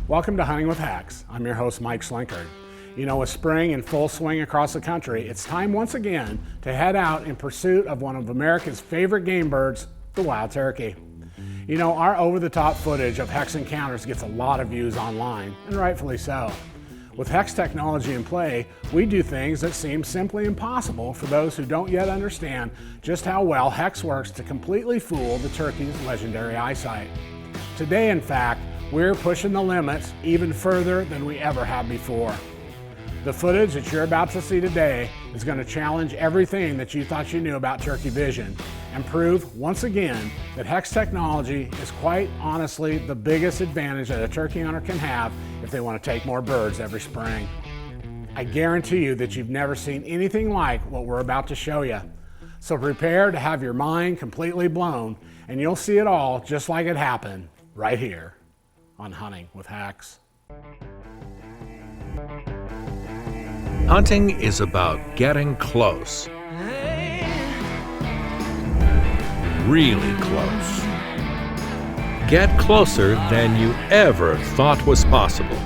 Welcome to Hunting with HECS. I'm your host, Mike Slinkard. You know, with spring in full swing across the country, it's time once again to head out in pursuit of one of America's favorite game birds, the wild turkey. You know, our over-the-top footage of HECS encounters gets a lot of views online, and rightfully so. With HECS technology in play, we do things that seem simply impossible for those who don't yet understand just how well HECS works to completely fool the turkey's legendary eyesight. Today, in fact, we're pushing the limits even further than we ever have before. The footage that you're about to see today is going to challenge everything that you thought you knew about turkey vision and prove once again that HECS technology is quite honestly the biggest advantage that a turkey hunter can have if they want to take more birds every spring. I guarantee you that you've never seen anything like what we're about to show you. So prepare to have your mind completely blown, and you'll see it all just like it happened right here on Hunting with HECS. Hunting is about getting close. Really close. Get closer than you ever thought was possible.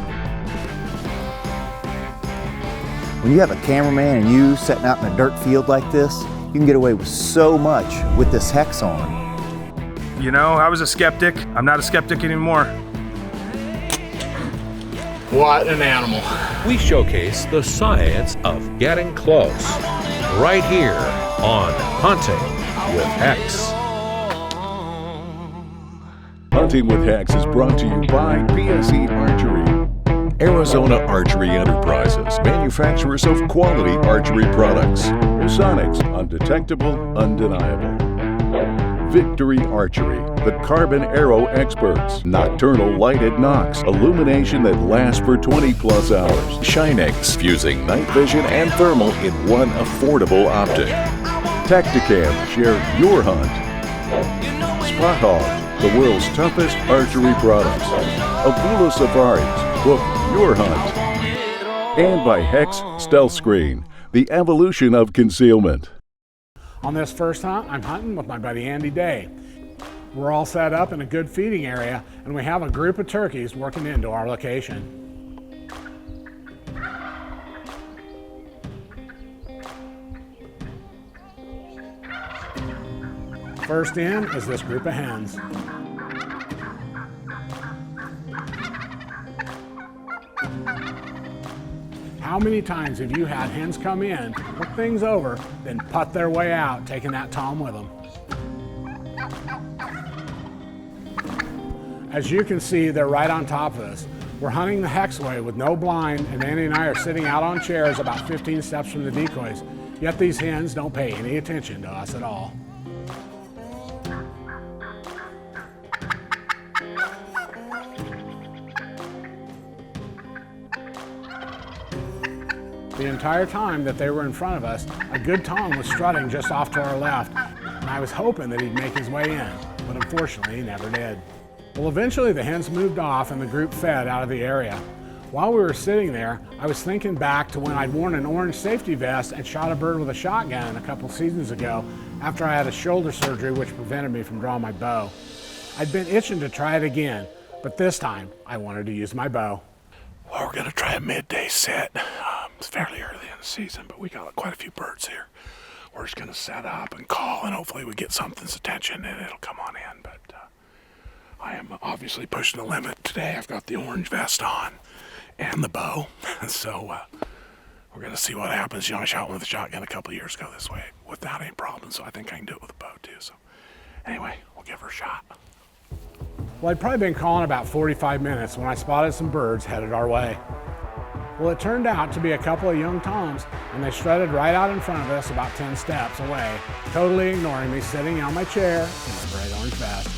When you have a cameraman and you setting out in a dirt field like this, you can get away with so much with this HECS on. You know, I was a skeptic. I'm not a skeptic anymore. What an animal. We showcase the science of getting close right here on Hunting with HECS. Hunting with HECS is brought to you by PSE Archery. Arizona Archery Enterprises, manufacturers of quality archery products. Sonics, undetectable, undeniable. Victory Archery, the carbon arrow experts. Nocturnal lighted Nox, illumination that lasts for 20+ hours. Shinex, fusing night vision and thermal in one affordable optic. Tacticam, share your hunt. Spot Hog, the world's toughest archery products. Avula Safaris, book your hunt. And by HECS Stealth Screen, the evolution of concealment. On this first hunt, I'm hunting with my buddy Andy Day. We're all set up in a good feeding area, and we have a group of turkeys working into our location. First in is this group of hens. How many times have you had hens come in, look things over, then putt their way out, taking that tom with them? As you can see, they're right on top of us. We're hunting the HECS way with no blind, and Andy and I are sitting out on chairs about 15 steps from the decoys. Yet these hens don't pay any attention to us at all. The entire time that they were in front of us, a good tom was strutting just off to our left, and I was hoping that he'd make his way in, but unfortunately he never did. Well, eventually the hens moved off and the group fed out of the area. While we were sitting there, I was thinking back to when I'd worn an orange safety vest and shot a bird with a shotgun a couple seasons ago after I had a shoulder surgery which prevented me from drawing my bow. I'd been itching to try it again, but this time I wanted to use my bow. Well, we're going to try a midday set. It's fairly early in the season, but we got quite a few birds here. We're just going to set up and call, and hopefully we get something's attention and it'll come on in. But I am obviously pushing the limit today. I've got the orange vest on and the bow, so we're going to see what happens. You know, I shot one with a shotgun a couple years ago this way without any problems, so I think I can do it with a bow too. So anyway, we'll give her a shot. Well, I'd probably been calling about 45 minutes when I spotted some birds headed our way. Well, it turned out to be a couple of young toms, and they strutted right out in front of us about 10 steps away, totally ignoring me sitting on my chair in my bright orange vest.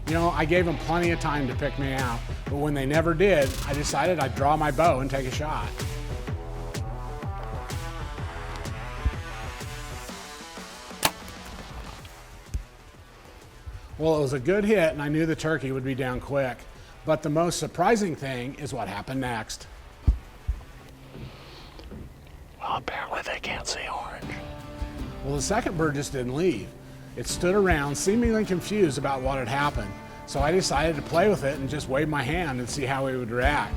You know, I gave them plenty of time to pick me out, but when they never did, I decided I'd draw my bow and take a shot. Well, it was a good hit, and I knew the turkey would be down quick. But the most surprising thing is what happened next. Well, apparently they can't see orange. Well, the second bird just didn't leave. It stood around, seemingly confused about what had happened, so I decided to play with it and just wave my hand and see how it would react.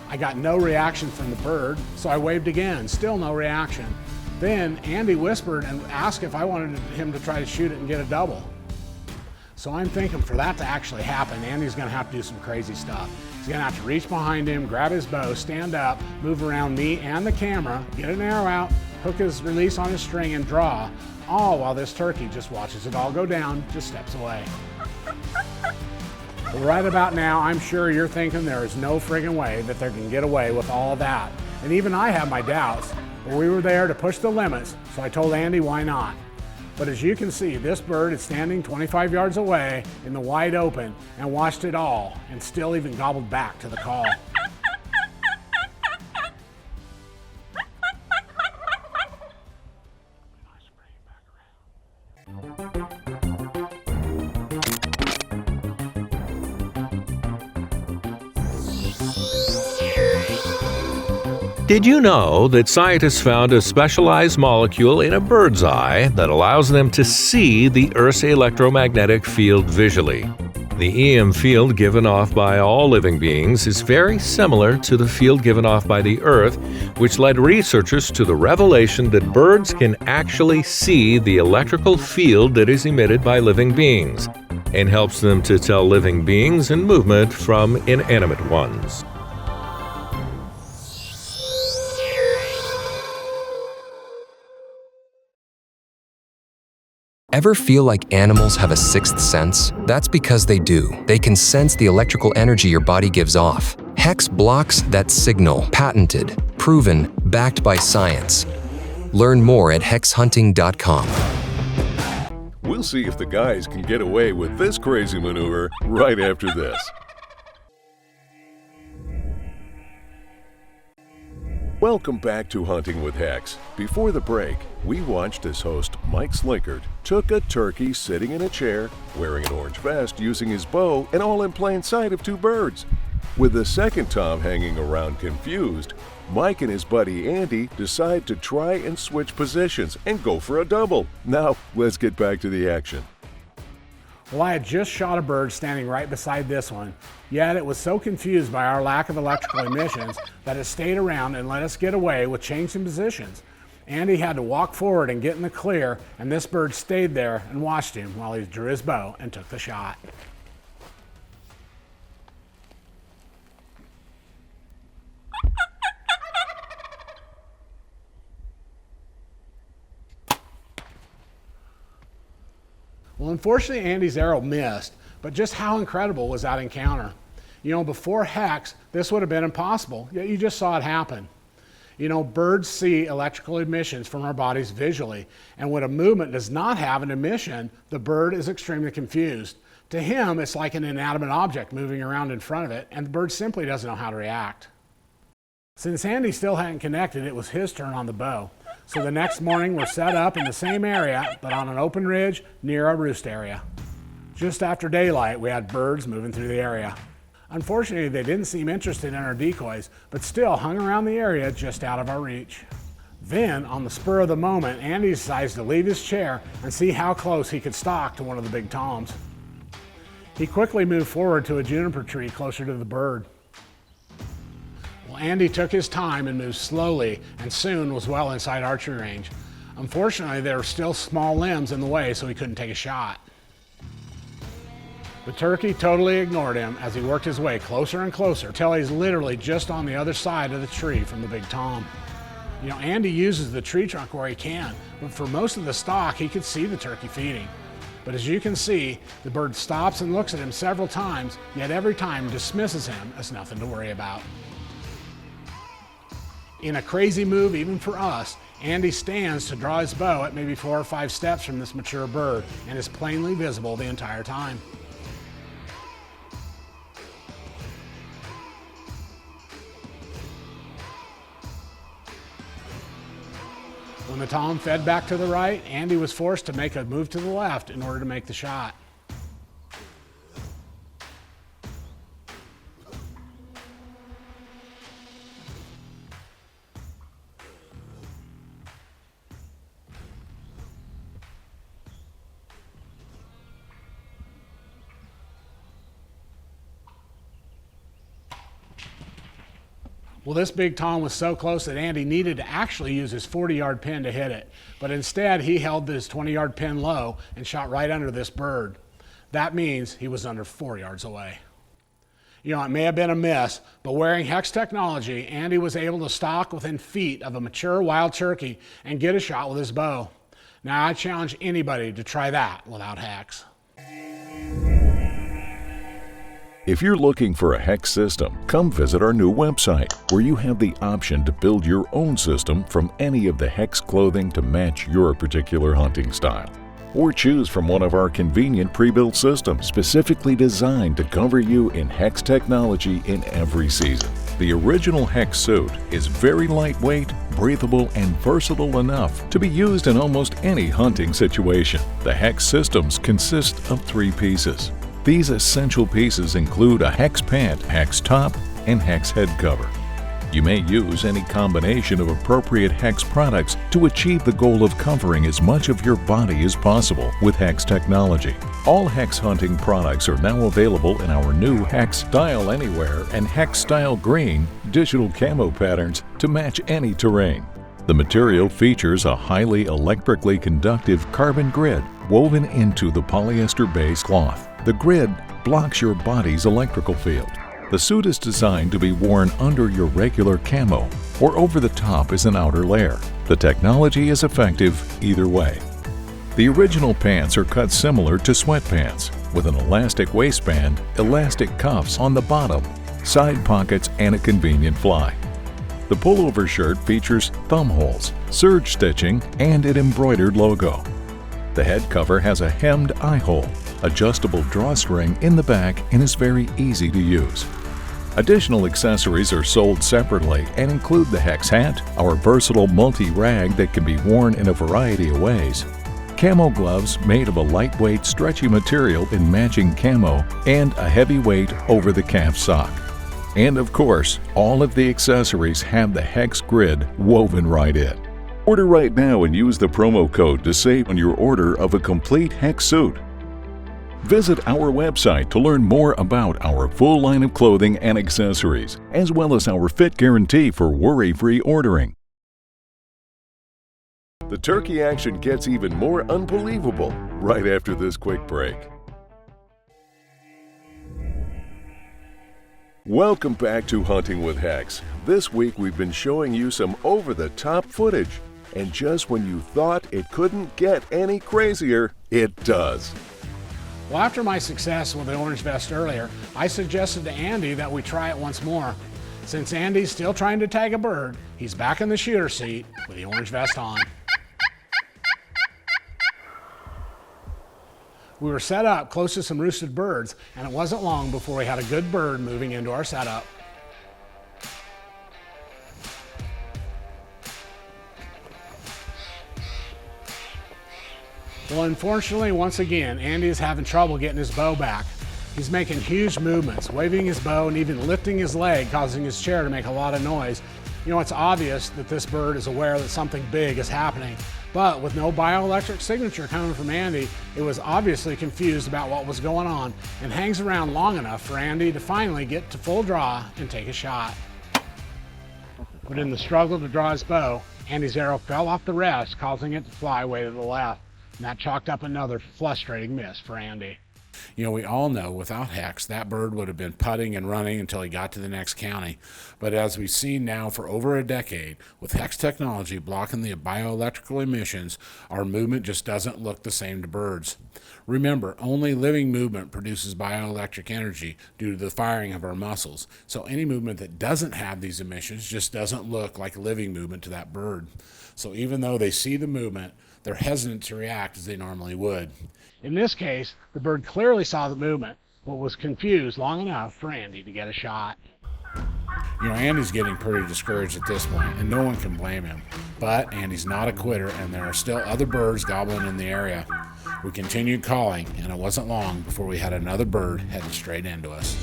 I got no reaction from the bird, so I waved again, still no reaction. Then Andy whispered and asked if I wanted him to try to shoot it and get a double. So I'm thinking for that to actually happen, Andy's gonna have to do some crazy stuff. He's gonna have to reach behind him, grab his bow, stand up, move around me and the camera, get an arrow out, hook his release on his string and draw, all while this turkey just watches it all go down, just steps away. But right about now, I'm sure you're thinking there is no friggin' way that they can get away with all of that. And even I have my doubts, but we were there to push the limits, so I told Andy why not. But as you can see, this bird is standing 25 yards away in the wide open and watched it all and still even gobbled back to the call. Did you know that scientists found a specialized molecule in a bird's eye that allows them to see the Earth's electromagnetic field visually? The EM field given off by all living beings is very similar to the field given off by the Earth, which led researchers to the revelation that birds can actually see the electrical field that is emitted by living beings, and helps them to tell living beings in movement from inanimate ones. Ever feel like animals have a sixth sense? That's because they do. They can sense the electrical energy your body gives off. HECS blocks that signal. Patented, proven, backed by science. Learn more at HECSHunting.com. We'll see if the guys can get away with this crazy maneuver right after this. Welcome back to Hunting with HECS. Before the break, we watched as host Mike Slinkard took a turkey sitting in a chair, wearing an orange vest, using his bow, and all in plain sight of two birds. With the second Tom hanging around confused, Mike and his buddy Andy decide to try and switch positions and go for a double. Now, let's get back to the action. Well, I had just shot a bird standing right beside this one, yet it was so confused by our lack of electrical emissions that it stayed around and let us get away with changing positions. Andy had to walk forward and get in the clear, and this bird stayed there and watched him while he drew his bow and took the shot. Well, unfortunately, Andy's arrow missed, but just how incredible was that encounter? You know, before HECS, this would have been impossible, yet you just saw it happen. You know, birds see electrical emissions from our bodies visually, and when a movement does not have an emission, the bird is extremely confused. To him, it's like an inanimate object moving around in front of it, and the bird simply doesn't know how to react. Since Andy still hadn't connected, it was his turn on the bow. So the next morning, we're set up in the same area, but on an open ridge near our roost area. Just after daylight, we had birds moving through the area. Unfortunately, they didn't seem interested in our decoys, but still hung around the area just out of our reach. Then, on the spur of the moment, Andy decides to leave his chair and see how close he could stalk to one of the big toms. He quickly moved forward to a juniper tree closer to the bird. Well, Andy took his time and moved slowly and soon was well inside archery range. Unfortunately, there were still small limbs in the way, so he couldn't take a shot. The turkey totally ignored him as he worked his way closer and closer till he's literally just on the other side of the tree from the big tom. You know, Andy uses the tree trunk where he can, but for most of the stalk, he could see the turkey feeding. But as you can see, the bird stops and looks at him several times, yet every time dismisses him as nothing to worry about. In a crazy move, even for us, Andy stands to draw his bow at maybe 4 or 5 steps from this mature bird and is plainly visible the entire time. When the tom fed back to the right, Andy was forced to make a move to the left in order to make the shot. Well, this big tom was so close that Andy needed to actually use his 40-yard pin to hit it, but instead he held his 20-yard pin low and shot right under this bird. That means he was under 4 yards away. You know, it may have been a miss, but wearing HECS technology, Andy was able to stalk within feet of a mature wild turkey and get a shot with his bow. Now I challenge anybody to try that without HECS. If you're looking for a HECS system, come visit our new website, where you have the option to build your own system from any of the HECS clothing to match your particular hunting style. Or choose from one of our convenient pre-built systems specifically designed to cover you in HECS technology in every season. The original HECS suit is very lightweight, breathable, and versatile enough to be used in almost any hunting situation. The HECS systems consist of 3 pieces. These essential pieces include a HECS pant, HECS top, and HECS head cover. You may use any combination of appropriate HECS products to achieve the goal of covering as much of your body as possible with HECS technology. All HECS hunting products are now available in our new HECS Style Anywhere and HECS Style Green digital camo patterns to match any terrain. The material features a highly electrically conductive carbon grid woven into the polyester-based cloth. The grid blocks your body's electrical field. The suit is designed to be worn under your regular camo or over the top as an outer layer. The technology is effective either way. The original pants are cut similar to sweatpants, with an elastic waistband, elastic cuffs on the bottom, side pockets, and a convenient fly. The pullover shirt features thumb holes, serge stitching, and an embroidered logo. The head cover has a hemmed eye hole, adjustable drawstring in the back, and is very easy to use. Additional accessories are sold separately and include the HECS hat, our versatile multi-rag that can be worn in a variety of ways, camo gloves made of a lightweight, stretchy material in matching camo, and a heavyweight over-the-calf sock. And of course, all of the accessories have the HECS grid woven right in. Order right now and use the promo code to save on your order of a complete HECS suit. Visit our website to learn more about our full line of clothing and accessories, as well as our fit guarantee for worry-free ordering. The turkey action gets even more unbelievable right after this quick break. Welcome back to Hunting with HECS. This week we've been showing you some over-the-top footage. And just when you thought it couldn't get any crazier, it does. Well, after my success with the orange vest earlier, I suggested to Andy that we try it once more. Since Andy's still trying to tag a bird, he's back in the shooter seat with the orange vest on. We were set up close to some roosted birds, and it wasn't long before we had a good bird moving into our setup. Well, unfortunately, once again, Andy is having trouble getting his bow back. He's making huge movements, waving his bow and even lifting his leg, causing his chair to make a lot of noise. You know, it's obvious that this bird is aware that something big is happening, but with no bioelectric signature coming from Andy, it was obviously confused about what was going on and hangs around long enough for Andy to finally get to full draw and take a shot. But in the struggle to draw his bow, Andy's arrow fell off the rest, causing it to fly way to the left. And that chalked up another frustrating miss for Andy. You know, we all know without HECS, that bird would have been putting and running until he got to the next county. But as we've seen now for over a decade, with HECS technology blocking the bioelectrical emissions, our movement just doesn't look the same to birds. Remember, only living movement produces bioelectric energy due to the firing of our muscles. So any movement that doesn't have these emissions just doesn't look like living movement to that bird. So even though they see the movement, they're hesitant to react as they normally would. In this case, the bird clearly saw the movement, but was confused long enough for Andy to get a shot. You know, Andy's getting pretty discouraged at this point, and no one can blame him. But Andy's not a quitter, and there are still other birds gobbling in the area. We continued calling, and it wasn't long before we had another bird heading straight into us.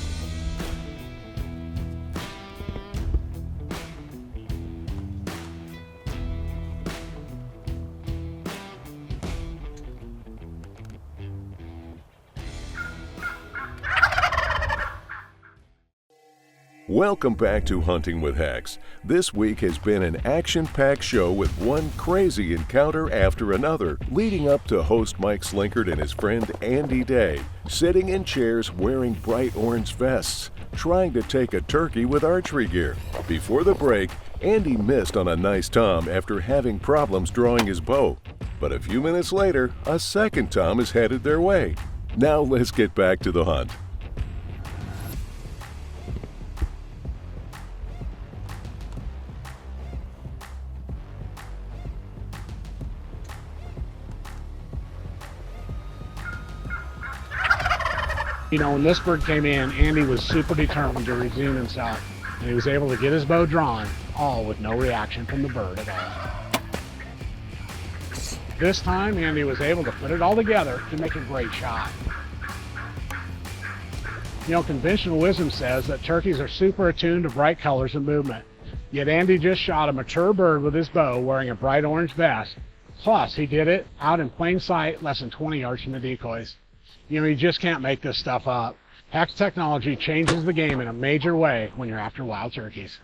Welcome back to Hunting with HECS. This week has been an action-packed show with one crazy encounter after another, leading up to host Mike Slinkard and his friend Andy Day, sitting in chairs wearing bright orange vests, trying to take a turkey with archery gear. Before the break, Andy missed on a nice tom after having problems drawing his bow. But a few minutes later, a second tom is headed their way. Now let's get back to the hunt. You know, when this bird came in, Andy was super determined to resume himself, and he was able to get his bow drawn, all with no reaction from the bird at all. This time, Andy was able to put it all together to make a great shot. You know, conventional wisdom says that turkeys are super attuned to bright colors and movement, yet Andy just shot a mature bird with his bow wearing a bright orange vest, plus he did it out in plain sight less than 20 yards from the decoys. You know, you just can't make this stuff up. HECS technology changes the game in a major way when you're after wild turkeys.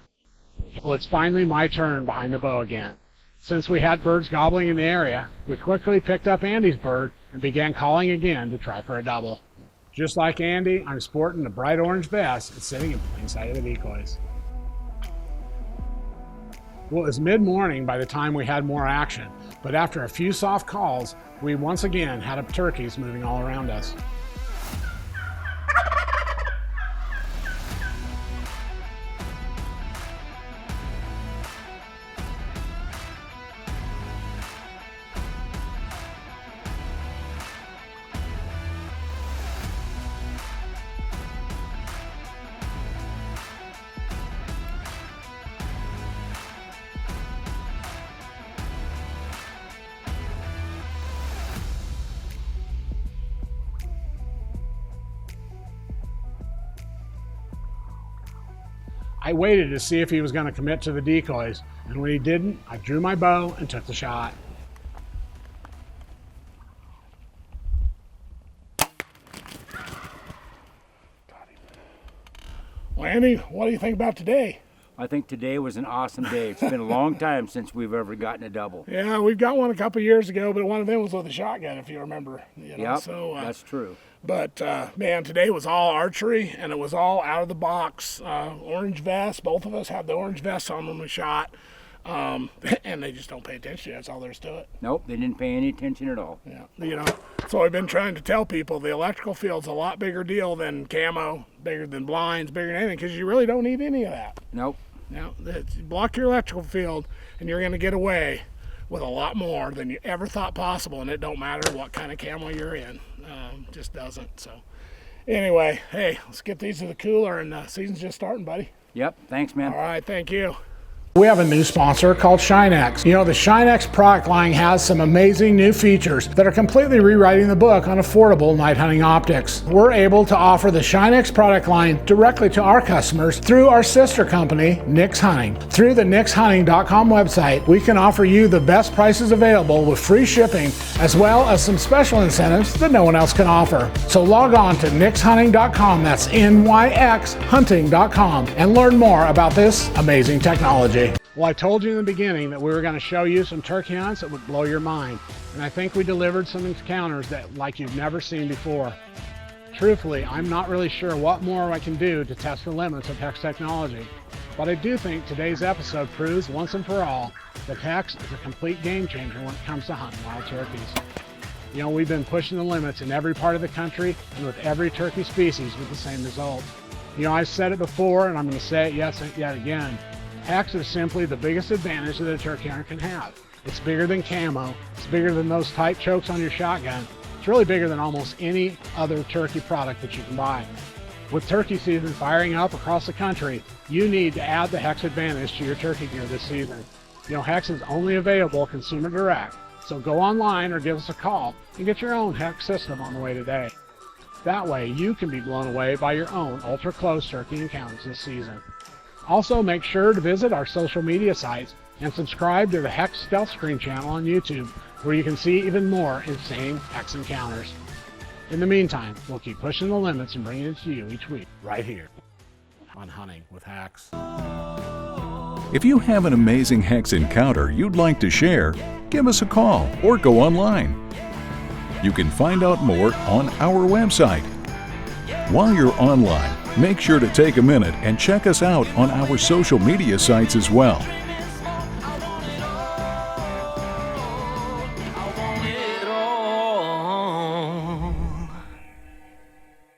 Well, it's finally my turn behind the bow again. Since we had birds gobbling in the area, we quickly picked up Andy's bird and began calling again to try for a double. Just like Andy, I'm sporting a bright orange vest and sitting in plain sight of the decoys. Well, it was mid-morning by the time we had more action, but after a few soft calls, we once again had turkeys moving all around us. I waited to see if he was going to commit to the decoys, and when he didn't, I drew my bow and took the shot. Well, Andy, what do you think about today? I think today was an awesome day. It's been a long time since we've ever gotten a double. Yeah, we've got one a couple years ago, but one of them was with a shotgun, if you remember. You know? Yep, so, that's true. But, man, today was all archery, and it was all out of the box. Orange vest. Both of us had the orange vests on when we shot. And they just don't pay attention. That's all there is to it. Nope, they didn't pay any attention at all. Yeah, you know, so I've been trying to tell people the electrical field's a lot bigger deal than camo, bigger than blinds, bigger than anything, because you really don't need any of that. Nope. Now, block your electrical field, and you're going to get away with a lot more than you ever thought possible, and it don't matter what kind of camo you're in. Just doesn't. So anyway, hey, let's get these to the cooler, and the season's just starting, buddy. Yep, thanks, man. All right, thank you. We have a new sponsor called ShineX. You know, the ShineX product line has some amazing new features that are completely rewriting the book on affordable night hunting optics. We're able to offer the ShineX product line directly to our customers through our sister company, NIX Hunting. Through the nixhunting.com website, we can offer you the best prices available with free shipping, as well as some special incentives that no one else can offer. So log on to nixhunting.com, that's NYX hunting.com, and learn more about this amazing technology. Well, I told you in the beginning that we were going to show you some turkey hunts that would blow your mind, and I think we delivered some encounters that like you've never seen before. Truthfully, I'm not really sure what more I can do to test the limits of HECS technology, but I do think today's episode proves once and for all that HECS is a complete game changer when it comes to hunting wild turkeys. You know, we've been pushing the limits in every part of the country and with every turkey species with the same result. You know, I've said it before and I'm going to say it yet again. HECS is simply the biggest advantage that a turkey hunter can have. It's bigger than camo, it's bigger than those tight chokes on your shotgun, it's really bigger than almost any other turkey product that you can buy. With turkey season firing up across the country, you need to add the HECS advantage to your turkey gear this season. You know, HECS is only available consumer direct, so go online or give us a call and get your own HECS system on the way today. That way you can be blown away by your own ultra close turkey encounters this season. Also, make sure to visit our social media sites and subscribe to the HECS Stealth Screen channel on YouTube, where you can see even more insane HECS encounters. In the meantime, we'll keep pushing the limits and bringing it to you each week, right here on hunting with HECS. If you have an amazing HECS encounter you'd like to share, give us a call or go online. You can find out more on our website. While you're online, make sure to take a minute and check us out on our social media sites as well.